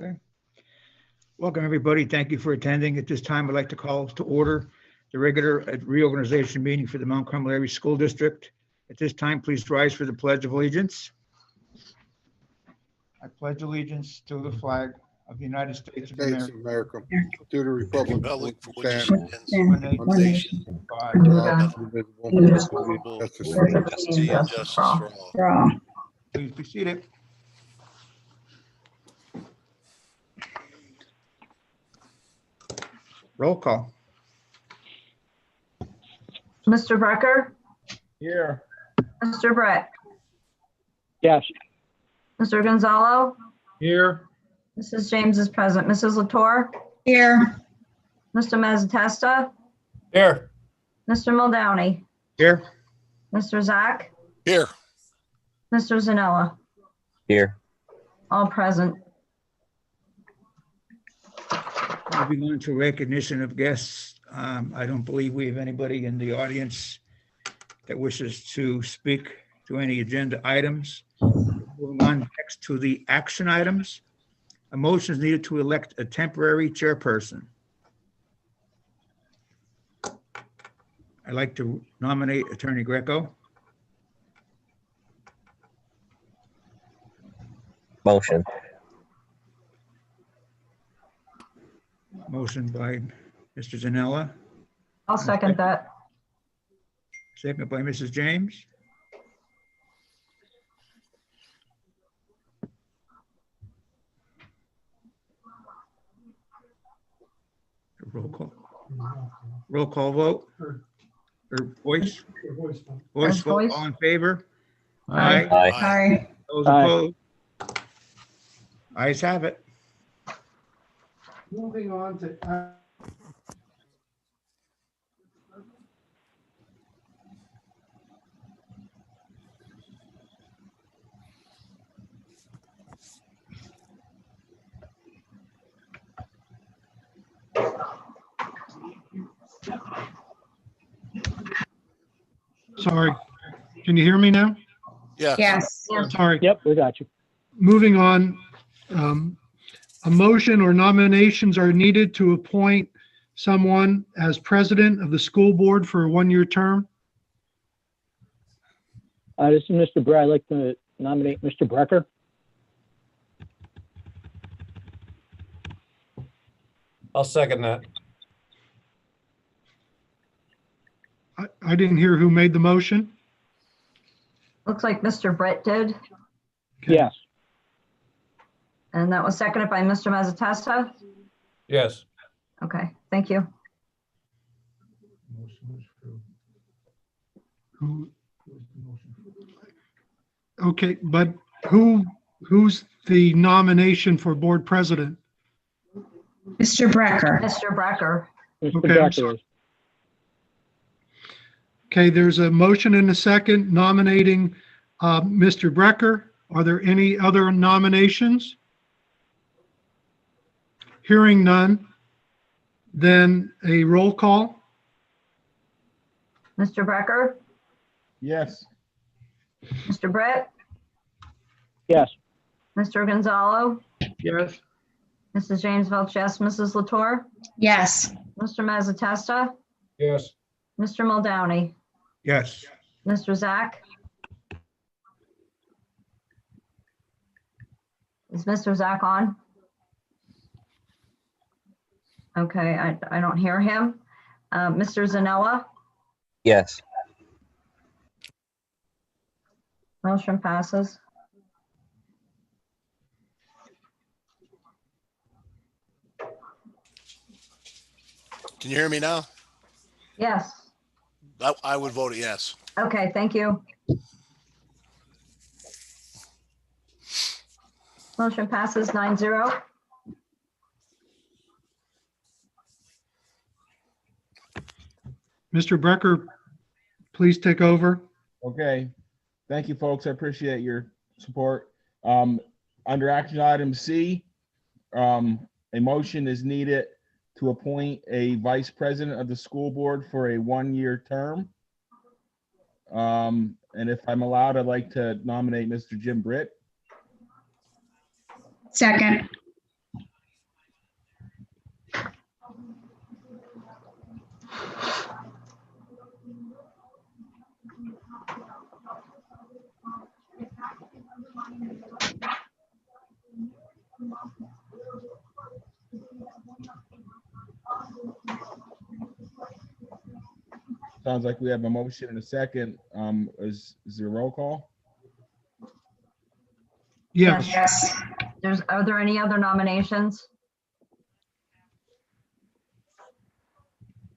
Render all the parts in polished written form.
Okay. Welcome, everybody. Thank you for attending. At this time, I'd like to call to order the regular reorganization meeting for the Mount Carmel Area School District. At this time, please rise for the Pledge of Allegiance. I pledge allegiance to the flag of the United States of America, to the republic for which which it stands, stands, one nation, God, indivisible, justice for all. liberty and justice for all. please be seated. Roll call. Mr. Brecker, Here. Mr. Brett, Yes. Mr. Gonzalo, Here. Mrs. James is present. Mrs. Latour, Here. Mr. Mazzatesta, Here. Mr. Muldowney, Here. Mr. Zach, Here, Mr. Zanella, Here. all present. Moving on to recognition of guests. I don't believe we have anybody in the audience that wishes to speak to any agenda items. Moving on next to the action items. A motion is needed to elect a temporary chairperson. I'd like to nominate Attorney Greco. Motion. Motion by Mr. Zanella, I'll second that. second by Mrs. James. Roll call. Roll call vote. Or voice? Voice vote, Voice. all in favor? Aye. Aye. Aye. Those Aye. opposed? Ayes have it. Moving on to. Sorry, can you hear me now? yes. Yes. Sorry. Yep, we got you. Moving on, a motion or nominations are needed to appoint someone as president of the school board for a one-year term. This is Mr. Brett. I'd like to nominate Mr. Brecker. I'll second that. I didn't hear who made the motion. Looks like Mr. Brett did, Okay. Yes. and that was seconded by Mr. Mazzatesta. Yes. Okay, thank you. Who- Okay, but who's the nomination for board president? Mr. Brecker. Mr. Brecker, Mr. Okay, I'm Brecker sorry. is. Okay, there's a motion and a second nominating Mr. Brecker. Are there any other nominations? Hearing none, then a roll call. Mr. Brecker, Yes. Mr. Brett, Yes. Mr. Gonzalo, Yes. Mrs. James Welch, yes. Mrs. Latour, Yes. Mr. Mazzatesta, Yes. Mr. Muldowney, Yes. Mr. Zach. Is Mr. Zach on? Okay, I don't hear him. Mr. Zanella, Yes. motion passes. Can you hear me now? Yes, I would vote yes. okay, thank you. Motion passes 9-0. Mr. Brecker, please take over. Okay. Thank you, folks. I appreciate your support. Under action item C, a motion is needed to appoint a vice president of the school board for a one-year term. And if I'm allowed, I'd like to nominate Mr. Jim Britt. Second. Sounds like we have a motion and a second. Is there a roll call? Yes, Yes. Are there any other nominations?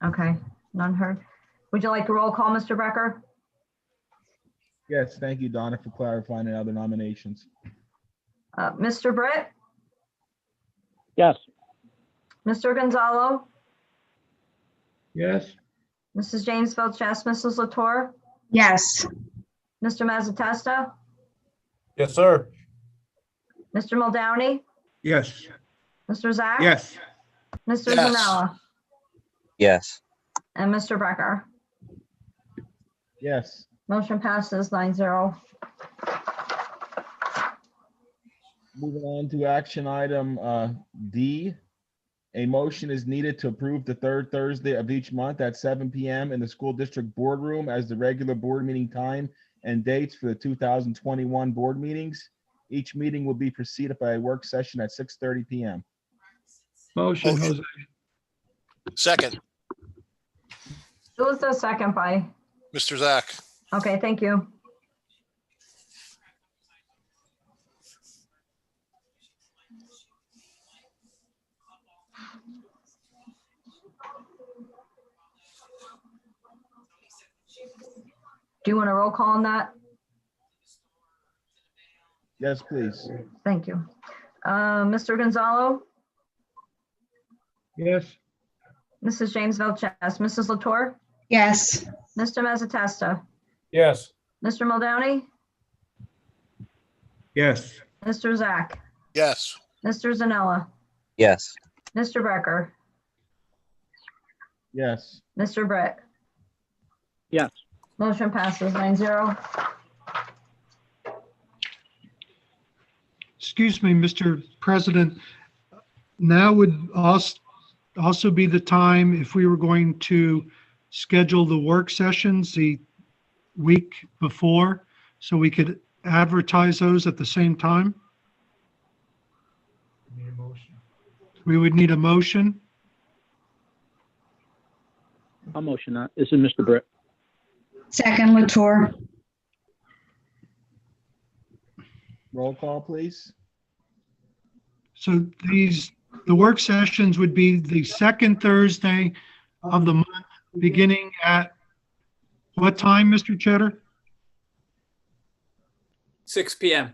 Okay, none heard. Would you like a roll call, Mr. Brecker? Yes, thank you, Donna, for clarifying the other nominations. Mr. Britt, Yes. Mr. Gonzalo, Yes. Mrs. James Felches, Mrs. Latour, Yes. Mr. Mazzatesta, Yes, sir. Mr. Muldowney, Yes. Mr. Zach. Yes. Mr. Yes. Zanella, Yes. and Mr. Brecker. Yes. Motion passes 9-0. Moving on to action item D. A motion is needed to approve the third Thursday of each month at 7 p.m. in the school district boardroom as the regular board meeting time and dates for the 2021 board meetings. Each meeting will be preceded by a work session at 6:30 p.m. Motion, Jose. Second, Who was the second by? Mr. Zach. Okay, thank you. Do you want a roll call on that? Yes, please. Thank you. Mr. Gonzalo, Yes. Mrs. James Felches, Mrs. Latour, Yes. Mr. Mazzatesta, Yes. Mr. Muldowney, Yes. Mr. Zach, Yes. Mr. Zanella, Yes. Mr. Brecker, Yes. Mr. Britt. Yes. Motion passes 9-0. excuse me, Mr. President. Now would also be the time if we were going to schedule the work sessions the week before, so we could advertise those at the same time. We would need a motion. I'll motion that. This is Mr. Britt. Second, Latour. Roll call, please. So the work sessions would be the second Thursday of the month, beginning at what time, Mr. Cheddar? 6 p.m.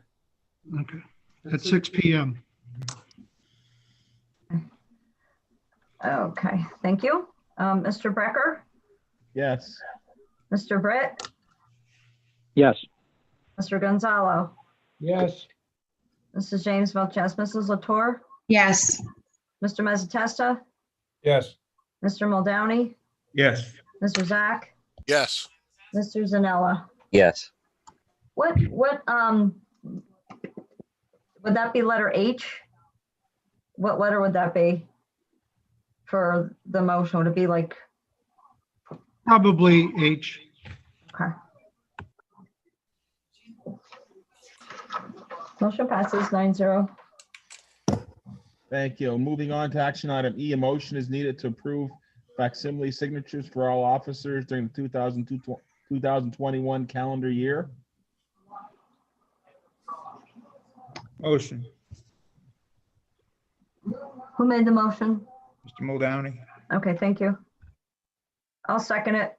Okay, at 6 p.m. Okay, thank you. Mr. Brecker, Yes. Mr. Britt, Yes. Mr. Gonzalo, Yes. Mrs. James Felches, Mrs. Latour, Yes. Mr. Mazzatesta, Yes. Mr. Muldowney, Yes. Mr. Zach, Yes. Mr. Zanella. Yes. What, would that be letter H? What letter would that be for the motion? Would it be like, Probably H. okay. Motion passes 9-0. Thank you. Moving on to action item E, a motion is needed to approve facsimile signatures for all officers during the 2021 calendar year. Motion. Who made the motion? Mr. Muldowney. Okay, thank you. I'll second it.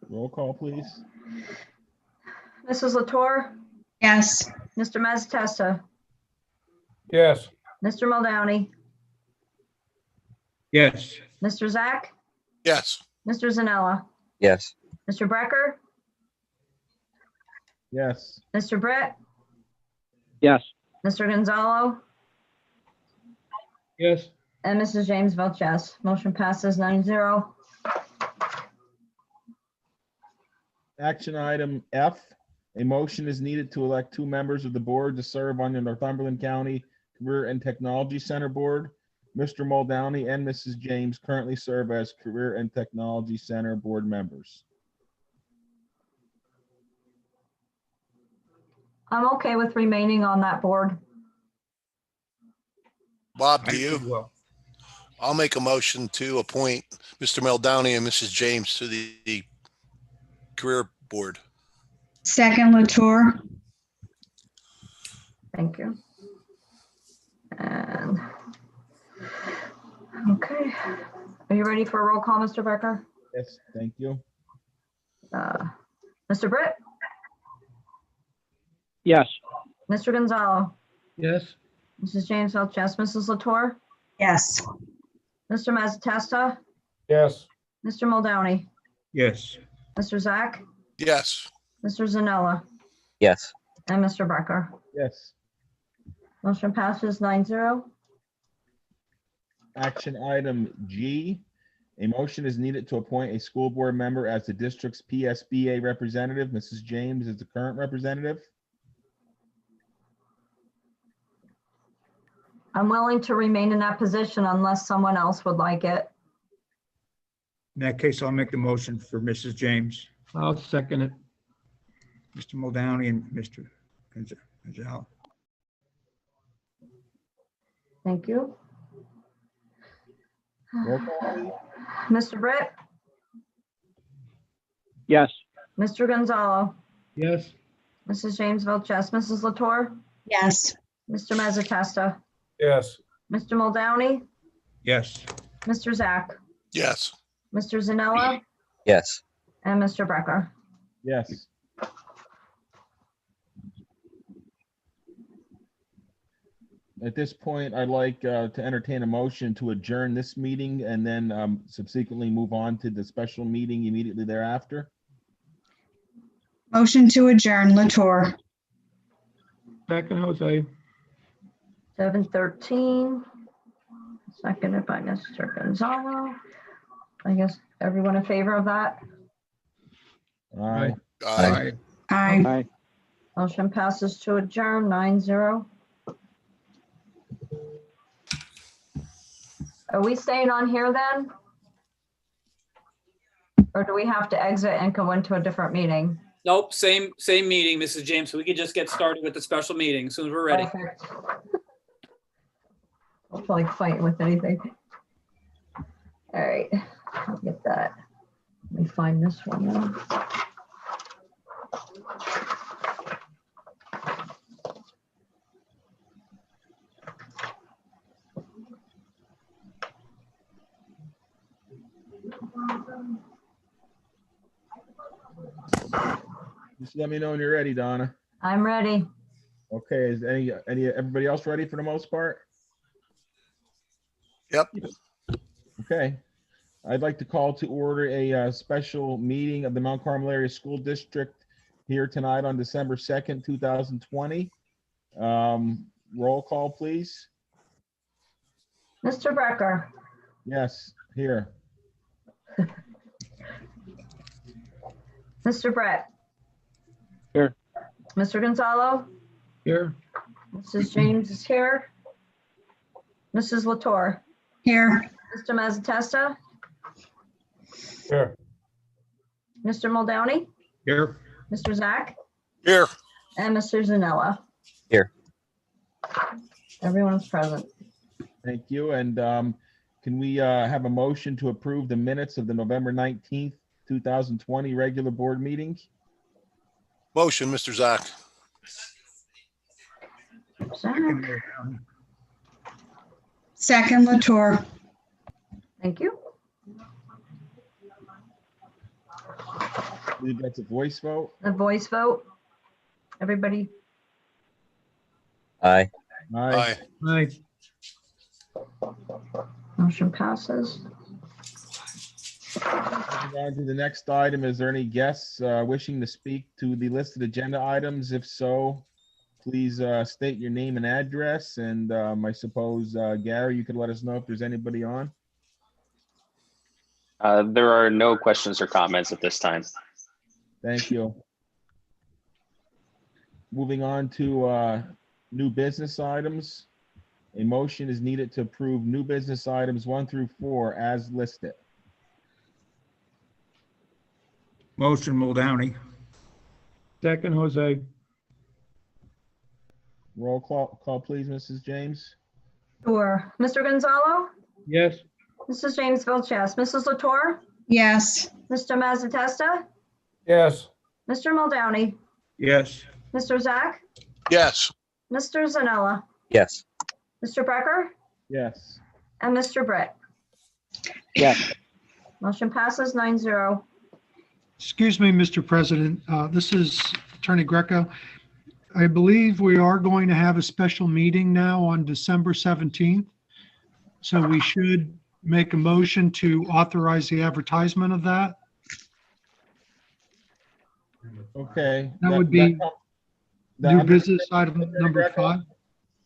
Roll call, please. Mrs. Latour, Yes. Mr. Mazzatesta, Yes. Mr. Muldowney, Yes. Mr. Zach, Yes. Mr. Zanella, Yes. Mr. Brecker, Yes. Mr. Britt, Yes. Mr. Gonzalo, Yes. and Mrs. James Felches. Motion passes 9-0. Action item F, a motion is needed to elect 2 members of the board to serve on the Northumberland County Career and Technology Center Board. Mr. Muldowney and Mrs. James currently serve as Career and Technology Center Board members. I'm okay with remaining on that board. Bob, I do you? Well, I'll make a motion to appoint Mr. Meldowney and Mrs. James to the Career Board. Second, Latour. Thank you. And, okay. Are you ready for a roll call, Mr. Becker? Yes, thank you. Mr. Britt? Yes. Mr. Gonzalo? Yes. Mrs. James Felches, Mrs. Latour? Yes. Mr. Mazzatesta? yes, Mr. Muldowney? yes, Mr. Zach? Yes. Mr. Zanella? Yes. And Mr. Becker? Yes. Motion passes 9-0. Action item G, a motion is needed to appoint a school board member as the district's PSBA representative. Mrs. James is the current representative. I'm willing to remain in that position unless someone else would like it. in that case, I'll make the motion for Mrs. James, I'll second it. Mr. Muldowney and Mr. Gonzalo. Thank you. Roll call. Mr. Britt? Yes. Mr. Gonzalo? Yes. Mrs. James Felches, Mrs. Latour? Yes. Mr. Mazzatesta? yes, Mr. Muldowney? Yes, Mr. Zach? Yes. Mr. Zanella? Yes. And Mr. Becker? Yes. At this point, I'd like to entertain a motion to adjourn this meeting and then subsequently move on to the special meeting immediately thereafter. Motion to adjourn, Latour. Second, Jose. 7:13. Seconded by Mr. Gonzalo. I guess everyone in favor of that? All right. Aye. Aye. Aye. Motion passes to adjourn 9-0. Are we staying on here then? Or do we have to exit and go into a different meeting? Nope, same meeting, Mrs. James. So we could just get started with the special meeting as soon as we're ready. Perfect. I feel like fighting with anything. All right, I'll get that. Let me find this one now. Just let me know when you're ready, Donna. I'm ready. Okay, is everybody else ready for the most part? Yep. Okay. I'd like to call to order a special meeting of the Mount Carmel Area School District here tonight on December 2nd, 2020. Roll call, please. Mr. Becker, Yes, here. Mr. Brett. Here. Mr. Gonzalo, Here. Mrs. James is here. Mrs. Latour, Here. Mr. Mazzatesta, here, Mr. Muldowney, here, Mr. Zach, Here. and Mr. Zanella. Here. Everyone's present. Thank you. And can we have a motion to approve the minutes of the November 19th, 2020 regular board meeting? Motion, Mr. Zach. Zach, Second, Latour. thank you. I believe that's a voice vote. The voice vote. Everybody, Aye. Aye. Aye. Aye. motion passes. Moving on to the next item, is there any guests wishing to speak to the listed agenda items? If so, please state your name and address, and I suppose, Gary, you could let us know if there's anybody on. There are no questions or comments at this time. Thank you. Moving on to new business items. A motion is needed to approve new business items 1 through 4 as listed. motion Muldowney, Second, Jose. Roll call, please, Mrs. James. Sure. Mr. Gonzalo, Yes. Mrs. James Felches, Mrs. Latour, yes, Mr. Mazzatesta, Yes. Mr. Muldowney, Yes, Mr. Zach, Yes. Mr. Zanella, Yes. Mr. Brecker, Yes. and Mr. Britt. yes, Motion passes 9-0. Excuse me, Mr. President. This is Attorney Greco. I believe we are going to have a special meeting now on December 17th. So we should make a motion to authorize the advertisement of that. Okay. That would be that new under- business item number 5.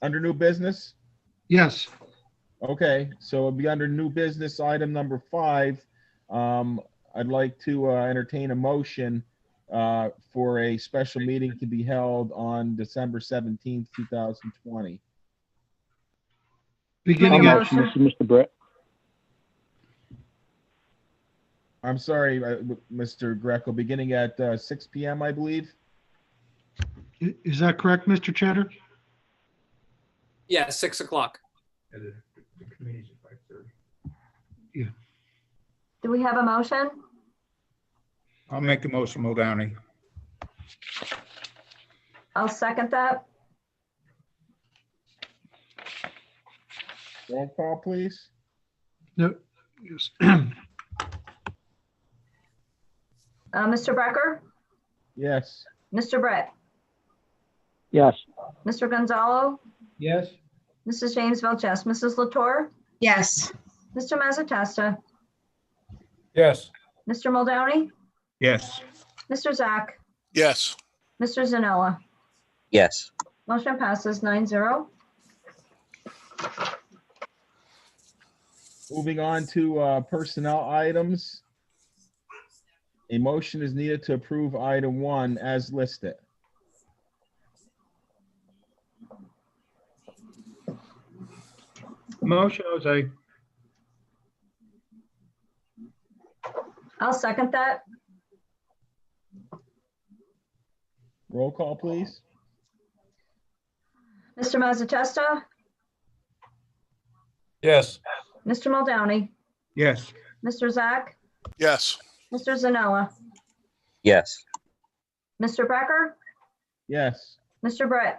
Under new business? Yes, Okay, so it'll be under new business item number 5. I'd like to entertain a motion for a special meeting to be held on December 17th, 2020. beginning Make a at, motion. motion, this is Mr. Brett. I'm sorry, Mr. Greco, beginning at 6 PM, I believe. is that correct, Mr. Cheddar? Yeah, 6 o'clock. Do we have a motion? I'll make the motion, Muldowney. I'll second that. Roll call, please. No. Yes. Mr. Brecker, Yes. Mr. Britt, Yes, Mr. Gonzalo, Yes. Mrs. James Felches, Mrs. Latour, yes, Mr. Mazzatesta, Yes. Mr. Muldowney, Yes, Mr. Zach, Yes. Mr. Zanella. Yes. Motion passes 9-0. Moving on to personnel items. A motion is needed to approve item 1 as listed. Motion, Jose. I'll second that. Roll call, please. Mr. Mazzatesta, Yes. Mr. Muldowney, yes, Mr. Zach, Yes. Mr. Zanella, Yes. Mr. Brecker, Yes. Mr. Britt,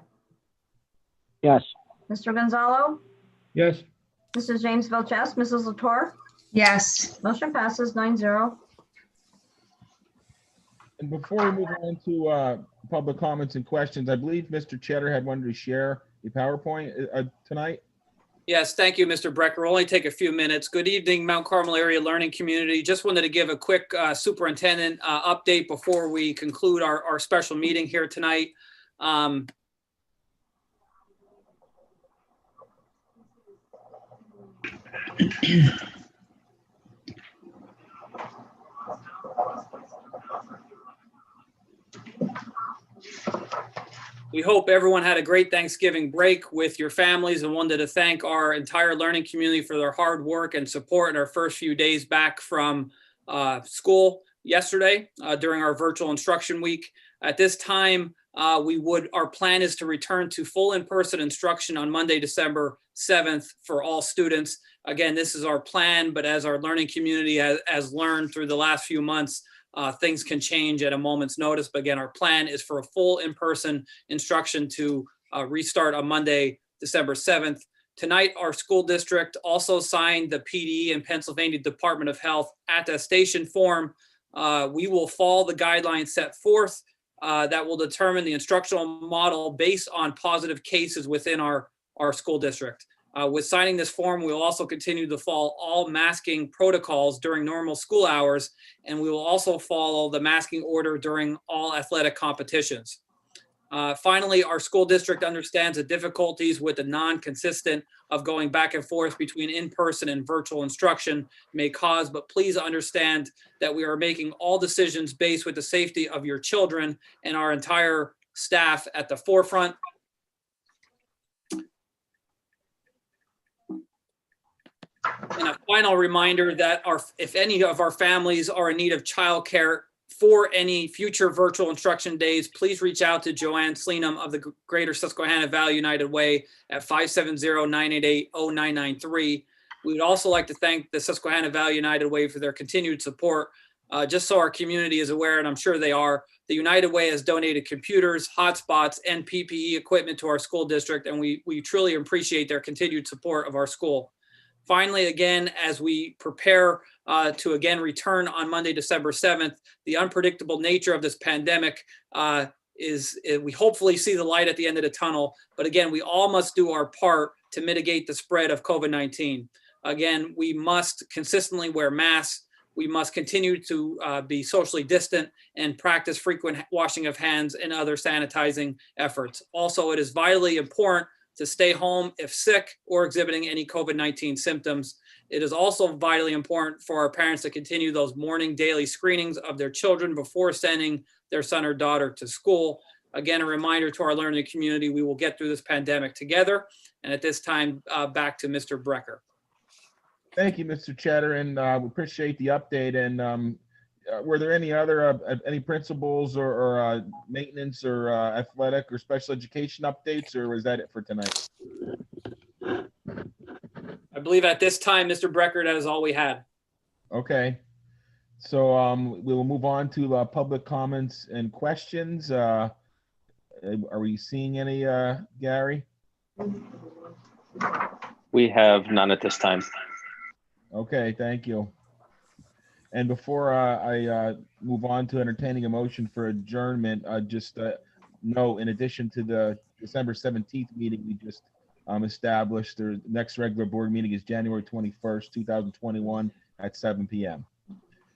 yes, Mr. Gonzalo, Yes. Mrs. James Felches, Mrs. Latour. yes. Motion passes 9-0. And before we move on to public comments and questions, I believe Mr. Cheddar had wanted to share a PowerPoint tonight. Yes, thank you, Mr. Brecker. We'll only take a few minutes. Good evening, Mount Carmel area learning community. Just wanted to give a quick superintendent update before we conclude our special meeting here tonight. We hope everyone had a great Thanksgiving break with your families and wanted to thank our entire learning community for their hard work and support in our first few days back from school yesterday during our virtual instruction week. At this time, our plan is to return to full in-person instruction on Monday, December 7th for all students. Again, this is our plan, but as our learning community has learned through the last few months, things can change at a moment's notice. But again, our plan is for a full in-person instruction to restart on Monday, December 7th. Tonight, our school district also signed the PD and Pennsylvania Department of Health attestation form. We will follow the guidelines set forth that will determine the instructional model based on positive cases within our school district. With signing this form, we will also continue to follow all masking protocols during normal school hours, and we will also follow the masking order during all athletic competitions. Finally, our school district understands the difficulties with the non-consistent of going back and forth between in-person and virtual instruction may cause, but please understand that we are making all decisions based with the safety of your children and our entire staff at the forefront. And a final reminder that if any of our families are in need of childcare for any future virtual instruction days, please reach out to Joanne Sleenham of the Greater Susquehanna Valley United Way at 570-988-0993. We would also like to thank the Susquehanna Valley United Way for their continued support. Just so our community is aware, and I'm sure they are, the United Way has donated computers, hotspots, and PPE equipment to our school district, and we truly appreciate their continued support of our school. Finally, again, as we prepare to again return on Monday, December 7th, the unpredictable nature of this pandemic we hopefully see the light at the end of the tunnel. But again, we all must do our part to mitigate the spread of COVID-19. Again, we must consistently wear masks. We must continue to be socially distant and practice frequent washing of hands and other sanitizing efforts. Also, it is vitally important to stay home if sick or exhibiting any COVID-19 symptoms. It is also vitally important for our parents to continue those morning daily screenings of their children before sending their son or daughter to school. Again, a reminder to our learning community, we will get through this pandemic together. And at this time, back to Mr. Brecker. Thank you, Mr. Chatter, and we appreciate the update. And were there any other any principals or maintenance or athletic or special education updates, or was that it for tonight? I believe at this time, Mr. Brecker, that is all we had. Okay, so we will move on to public comments and questions. Are we seeing any, Gary? We have none at this time. Okay, thank you. And before I move on to entertaining a motion for adjournment, just note, in addition to the December 17th meeting we just established, the next regular board meeting is January 21st, 2021 at 7 p.m.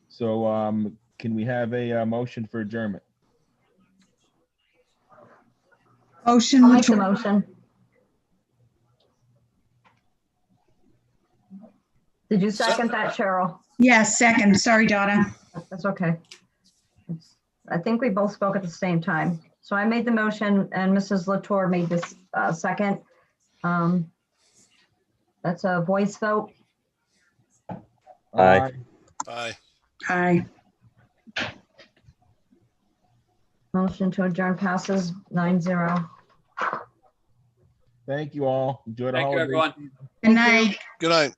So can we have a motion for adjournment? Motion. I'll make the motion. Did you second that, Cheryl? Yes, second. Sorry, Donna. That's okay. I think we both spoke at the same time. So I made the motion and Mrs. Latour made this second. That's a voice vote. Aye. Aye. Aye. Motion to adjourn passes 9-0. Thank you all. Enjoy the Thank you, holiday everyone. season. Good night. Good night.